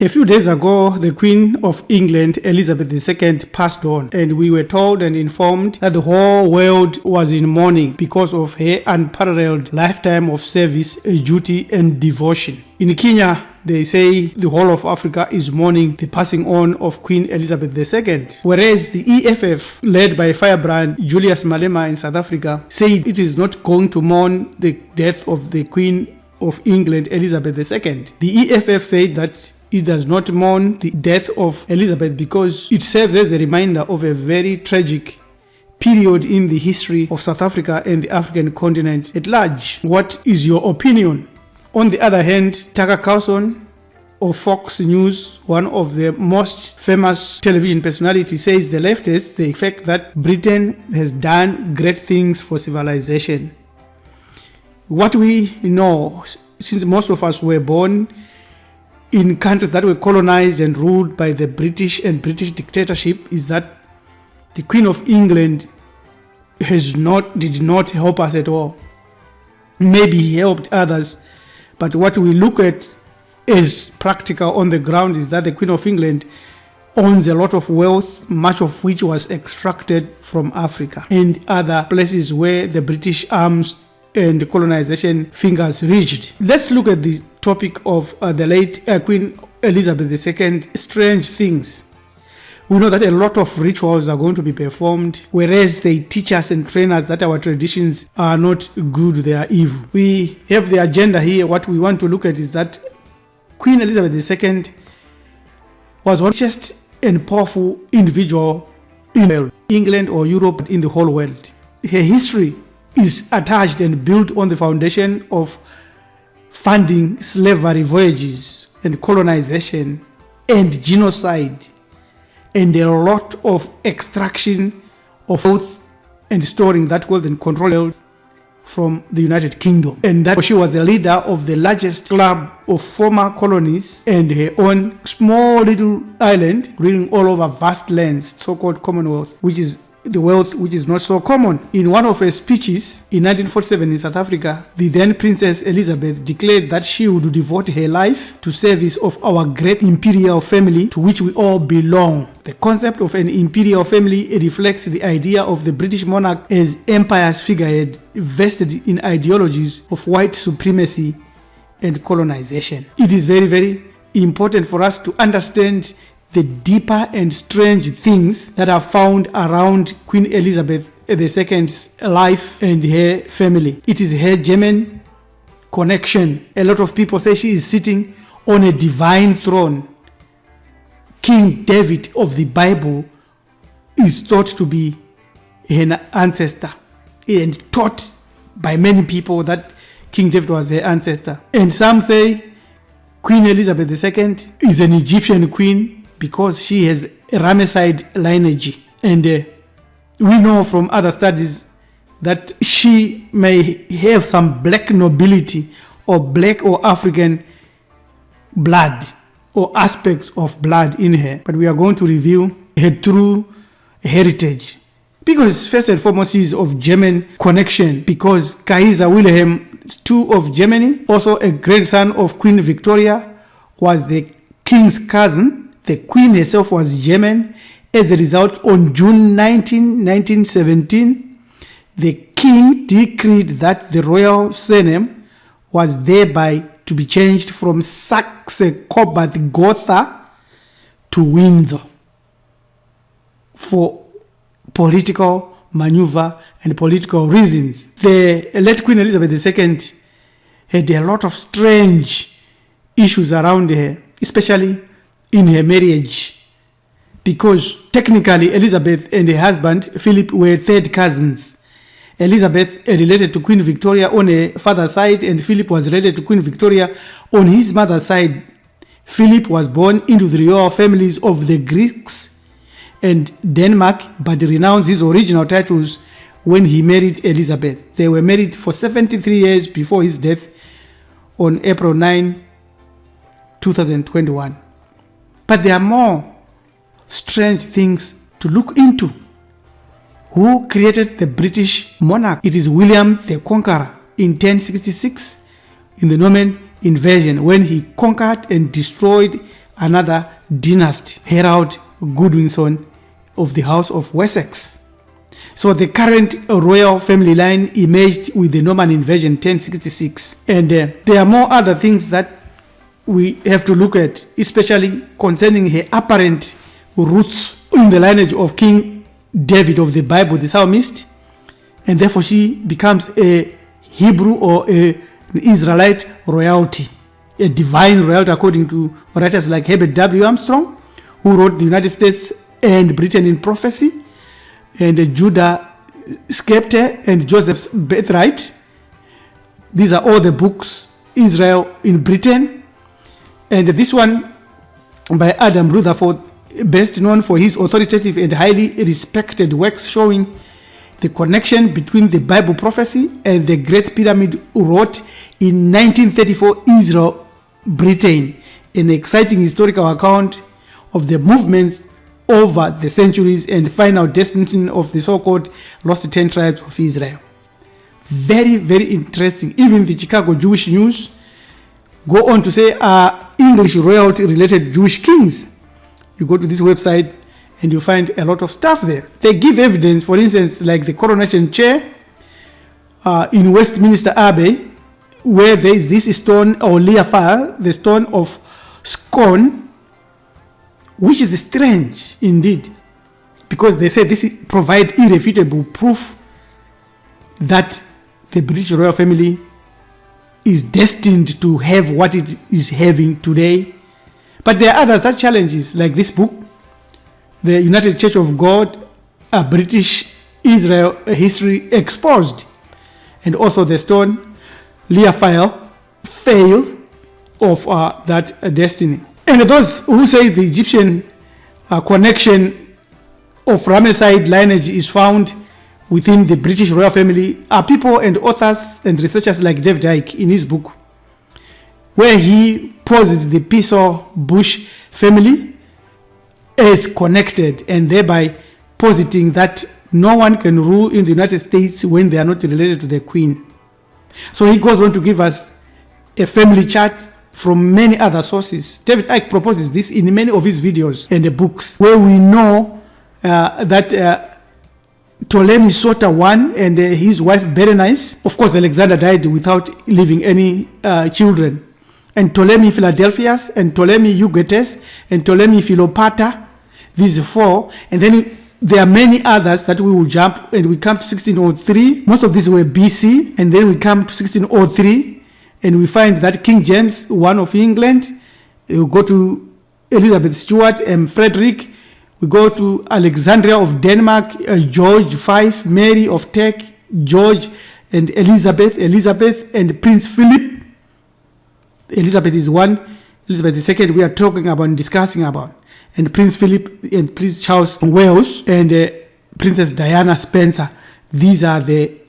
A few days ago, the Queen of England, Elizabeth II, passed on, and we were told and informed that the whole world was in mourning because of her unparalleled lifetime of service, duty, and devotion. In Kenya, they say the whole of Africa is mourning the passing on of Queen Elizabeth II, whereas the EFF, led by firebrand Julius Malema in South Africa, said it is not going to mourn the death of the Queen of England, Elizabeth II. The EFF said that it does not mourn the death of Elizabeth because it serves as a reminder of a very tragic period in the history of South Africa and the African continent at large. What is your opinion? On the other hand, Tucker Carlson of Fox News, one of the most famous television personalities, says the leftists, the fact that Britain has done great things for civilization. What we know, since most of us were born in countries that were colonized and ruled by the British and British dictatorship, is that the Queen of England did not help us at all. Maybe he helped others, but what we look at as practical on the ground is that the Queen of England owns a lot of wealth, much of which was extracted from Africa and other places where the British arms and colonization fingers reached. Let's look at the topic of the late Queen Elizabeth II, strange things. We know that a lot of rituals are going to be performed, whereas they teach us and train us that our traditions are not good, they are evil. We have the agenda here. What we want to look at is that Queen Elizabeth II was one richest and powerful individual in England or Europe, in the whole world. Her history is attached and built on the foundation of funding slavery voyages and colonization and genocide and a lot of extraction of wealth and storing that wealth and control from the United Kingdom. And that she was the leader of the largest club of former colonies and her own small little island ruling all over vast lands, so-called Commonwealth, which is the wealth which is not so common. In one of her speeches in 1947 in South Africa, the then Princess Elizabeth declared that she would devote her life to service of our great imperial family to which we all belong. The concept of an imperial family reflects the idea of the British monarch as empire's figurehead vested in ideologies of white supremacy and colonization. It is very, very important for us to understand the deeper and strange things that are found around Queen Elizabeth II's life and her family. It is her German connection. A lot of people say she is sitting on a divine throne. King David of the Bible is thought to be her ancestor, and taught by many people that King David was her ancestor. And some say Queen Elizabeth II is an Egyptian queen because she has a Ramesside lineage. And we know from other studies that she may have some black nobility or black or African blood or aspects of blood in her. But we are going to review her true heritage. Because first and foremost, she is of German connection, because Kaiser Wilhelm II of Germany, also a grandson of Queen Victoria, was the king's cousin. The queen herself was German. As a result, on June 19, 1917, the king decreed that the royal surname was thereby to be changed from Saxe-Coburg-Gotha to Windsor for political maneuver and political reasons. The late Queen Elizabeth II had a lot of strange issues around her, especially in her marriage, because technically Elizabeth and her husband Philip were third cousins. Elizabeth related to Queen Victoria on her father's side, and Philip was related to Queen Victoria on his mother's side. Philip was born into the royal families of the Greeks and Denmark, but renounced his original titles when he married Elizabeth. They were married for 73 years before his death on April 9, 2021. But there are more strange things to look into. Who created the British monarch? It is William the Conqueror in 1066 in the Norman invasion, when he conquered and destroyed another dynasty, Harold Godwinson of the House of Wessex. So the current royal family line emerged with the Norman invasion 1066. And there are more other things that we have to look at, especially concerning her apparent roots in the lineage of King David of the Bible, the psalmist. And therefore she becomes a Hebrew or an Israelite royalty, a divine royalty, according to writers like Herbert W. Armstrong, who wrote The United States and Britain in Prophecy, and Judah Scepter and Joseph's Birthright. These are all the books, Israel in Britain. And this one by Adam Rutherford, best known for his authoritative and highly respected works showing the connection between the Bible prophecy and the Great Pyramid, wrote in 1934, Israel, Britain, an exciting historical account of the movements over the centuries and final destination of the so-called lost 10 tribes of Israel. Very, very interesting. Even the Chicago Jewish News go on to say English royalty-related Jewish kings. You go to this website and you find a lot of stuff there. They give evidence, for instance, like the coronation chair in Westminster Abbey, where there is this stone or Leafile, the stone of scorn, which is strange indeed, because they say this provides irrefutable proof that the British royal family is destined to have what it is having today. But there are others that challenges, like this book, The United Church of God, a British Israel History Exposed, and also the stone Leafile, fail of that destiny. And those who say the Egyptian connection of Ramesside lineage is found within the British royal family are people and authors and researchers like Davidic in his book, where he posed the Pearsall Bush family as connected, and thereby positing that no one can rule in the United States when they are not related to the Queen. So he goes on to give us a family chart from many other sources. David Icke proposes this in many of his videos and the books, where we know that Ptolemy Soter I and his wife Berenice, of course Alexander died without leaving any children, and Ptolemy Philadelphus and Ptolemy Eugetes and Ptolemy Philopater, these four. And then there are many others that we will jump, and we come to 1603. Most of these were BC, and then we come to 1603, and we find that King James I of England. We go to Elizabeth Stuart and Frederick. We go to Alexandria of Denmark, George V, Mary of Teck, George and Elizabeth and Prince Philip. Elizabeth is one, Elizabeth II we are talking about and discussing about, and Prince Philip and Prince Charles Wales and Princess Diana Spencer. These are the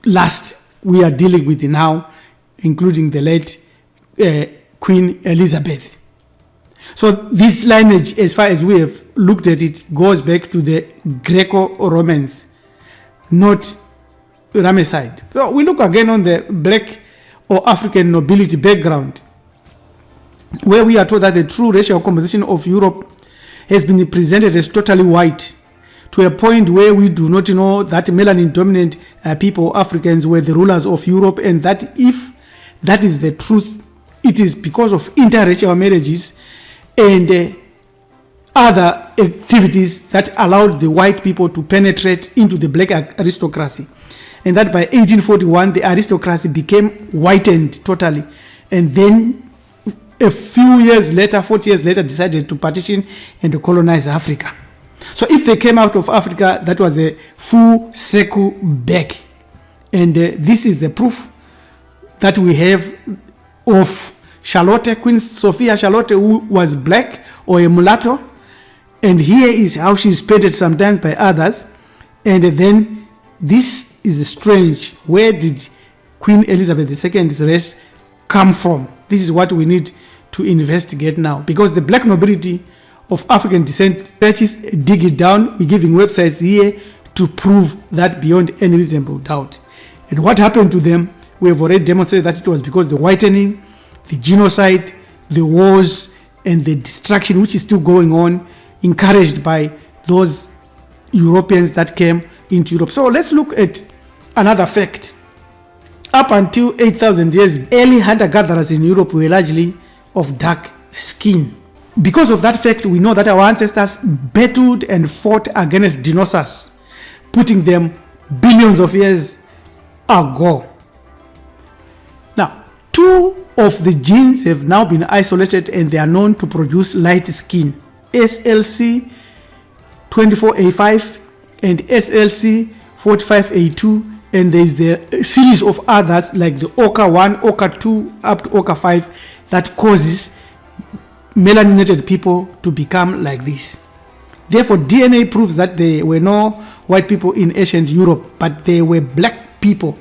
last we are dealing with now, including the late Queen Elizabeth. So this lineage, as far as we have looked at it, goes back to the Greco Romans, not Ramesside. So we look again on the black or African nobility background, where we are told that the true racial composition of Europe has been presented as totally white, to a point where we do not know that melanin dominant people, Africans, were the rulers of Europe, and that if that is the truth, it is because of interracial marriages and other activities that allowed the white people to penetrate into the black aristocracy. And that by 1841, the aristocracy became whitened totally. And then a few years later, 40 years later, decided to partition and to colonize Africa. So if they came out of Africa, that was a full circle back. And this is the proof that we have of Charlotte, Queen Sophia Charlotte, who was black or a mulatto. And here is how she is painted sometimes by others. And then this is strange. Where did Queen Elizabeth II's race come from? This is what we need to investigate now, because the black nobility of African descent, churches dig it down. We're giving websites here to prove that beyond any reasonable doubt. And what happened to them, we have already demonstrated that it was because the whitening, the genocide, the wars, and the destruction which is still going on, encouraged by those Europeans that came into Europe. So let's look at another fact. Up until 8,000 years, early hunter-gatherers in Europe were largely of dark skin. Because of that fact, we know that our ancestors battled and fought against dinosaurs, putting them billions of years ago. Now, 2 of the genes have now been isolated and they are known to produce light skin. SLC24A5 and SLC45A2, and there is a series of others like the OCA1, OCA2 up to OCA5 that causes melaninated people to become like this. Therefore, DNA proves that there were no white people in ancient Europe, but there were black people.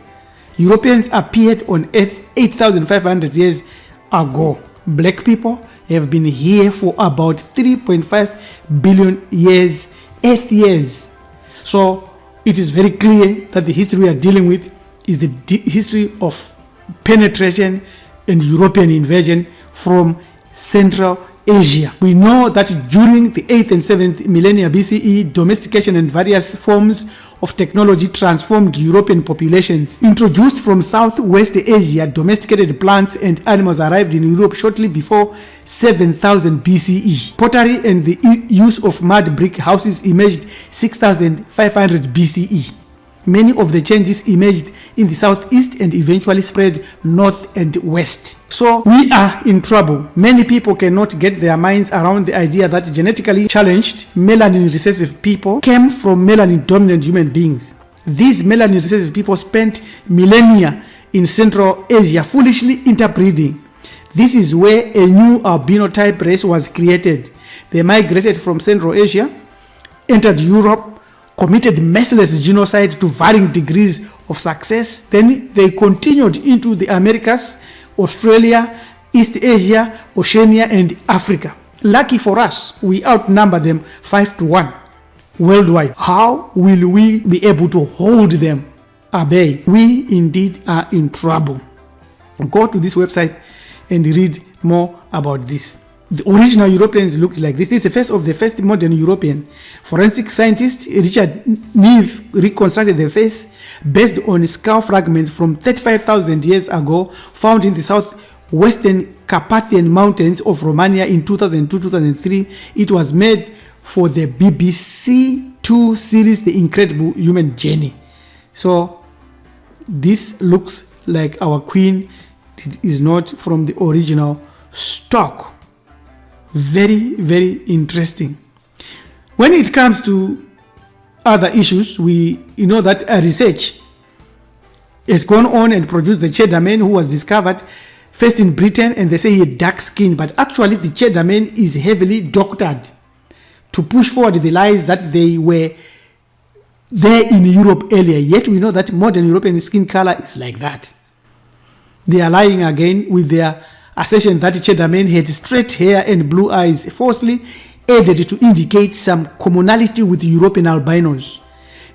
Europeans appeared on Earth 8,500 years ago. Black people have been here for about 3.5 billion years, Earth years. So it is very clear that the history we are dealing with is the history of penetration and European invasion from Central Asia. We know that during the 8th and 7th millennia BCE, domestication and various forms of technology transformed European populations. Introduced from Southwest Asia, domesticated plants and animals arrived in Europe shortly before 7000 BCE. Pottery and the use of mud brick houses emerged 6500 BCE. Many of the changes emerged in the southeast and eventually spread north and west. So we are in trouble. Many people cannot get their minds around the idea that genetically challenged melanin recessive people came from melanin dominant human beings. These melanin recessive people spent millennia in Central Asia foolishly interbreeding. This is where a new albino type race was created. They migrated from Central Asia, entered Europe, committed merciless genocide to varying degrees of success. Then they continued into the Americas, Australia, East Asia, Oceania, and Africa. Lucky for us, we outnumber them 5-1 worldwide. How will we be able to hold them at bay? We indeed are in trouble. Go to this website and read more about this. The original Europeans looked like this. This is the face of the first modern European. Forensic scientist Richard Neve reconstructed the face based on skull fragments from 35,000 years ago found in the southwestern Carpathian Mountains of Romania in 2002-2003. It was made for the BBC 2 series The Incredible Human Journey. So this looks like our queen. It is not from the original stock. Very, very interesting. When it comes to other issues, we know that a research has gone on and produced the Cheddar Man, who was discovered first in Britain, and they say he had dark skin, but actually the Cheddar Man is heavily doctored to push forward the lies that they were there in Europe earlier. Yet we know that modern European skin color is like that. They are lying again with their assertion that Cheddar Man had straight hair and blue eyes, falsely added to indicate some commonality with European albinos.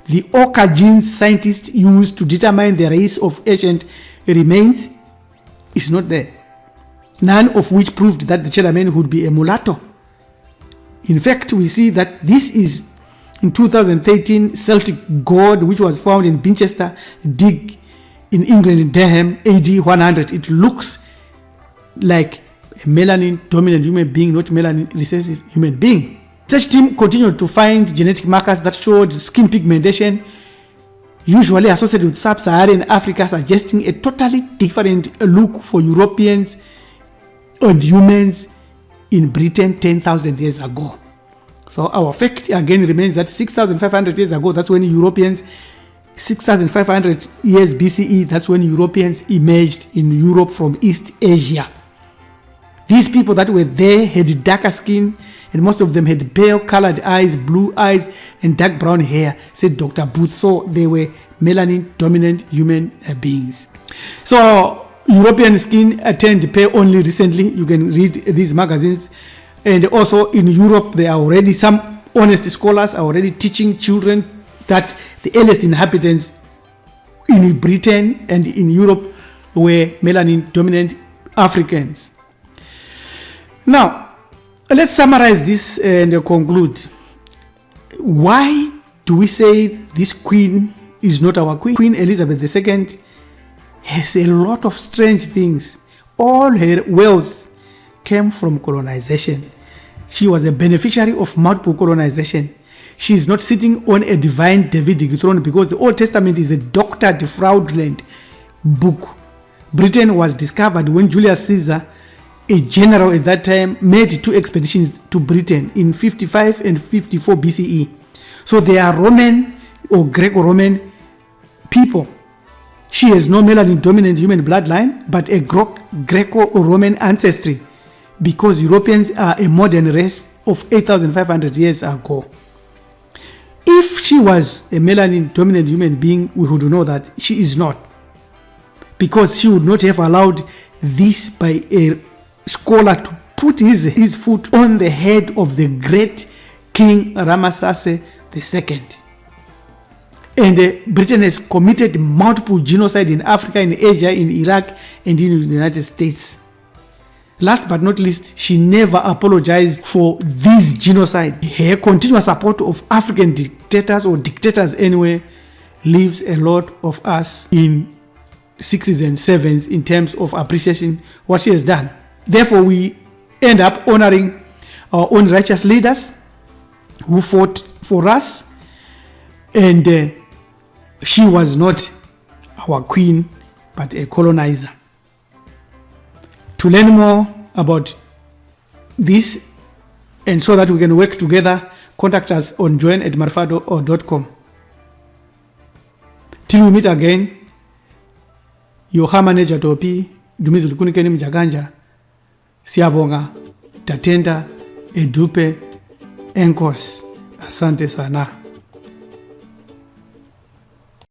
The ochre genes scientists used to determine the race of ancient remains is not there, none of which proved that the Cheddar Man would be a mulatto. In fact, we see that this is in 2013 Celtic gold, which was found in Binchester Dig in England in Durham, AD 100. It looks like a melanin dominant human being, not melanin recessive human being. Such team continued to find genetic markers that showed skin pigmentation usually associated with sub-Saharan Africa, suggesting a totally different look for Europeans and humans in Britain 10,000 years ago. So our fact again remains that 6,500 years ago, that's when Europeans, 6,500 years BCE, that's when Europeans emerged in Europe from East Asia. These people that were there had darker skin, and most of them had pale-colored eyes, blue eyes, and dark brown hair, said Dr. Booth. So they were melanin-dominant human beings. So European skin turned pale only recently. You can read these magazines. And also in Europe, there are already some honest scholars are already teaching children that the earliest inhabitants in Britain and in Europe were melanin-dominant Africans. Now, Let's summarize this and conclude. Why do we say this queen is not our queen? Queen Elizabeth II has a lot of strange things. All her wealth came from colonization. She was a beneficiary of multiple colonization. She is not sitting on a divine Davidic throne because the Old Testament is a doctored, fraudulent book. Britain was discovered when Julius Caesar, a general at that time, made 2 expeditions to Britain in 55 and 54 BCE. So they are Roman or Greco Roman people. She has no melanin dominant human bloodline, but a Greco Roman ancestry, because Europeans are a modern race of 8,500 years ago. If she was a melanin dominant human being, we would know that she is not, because she would not have allowed this by a scholar to put his foot on the head of the great King Ramesses II. And Britain has committed multiple genocide in Africa, in Asia, in Iraq, and in the United States. Last but not least, she never apologized for this genocide. Her continuous support of African dictators, or dictators anyway, leaves a lot of us in 6s and 7s in terms of appreciation what she has done. Therefore, we end up honoring our own righteous leaders who fought for us, and she was not our queen, but a colonizer. To learn more about this, and so that we can work together, contact us on join@marfado.com. Till we meet again, your manager Topi, Dumizu Lukunikeni Mjaganja, Siabonga, Tatenda, Edupe, Enkos. Asante sana.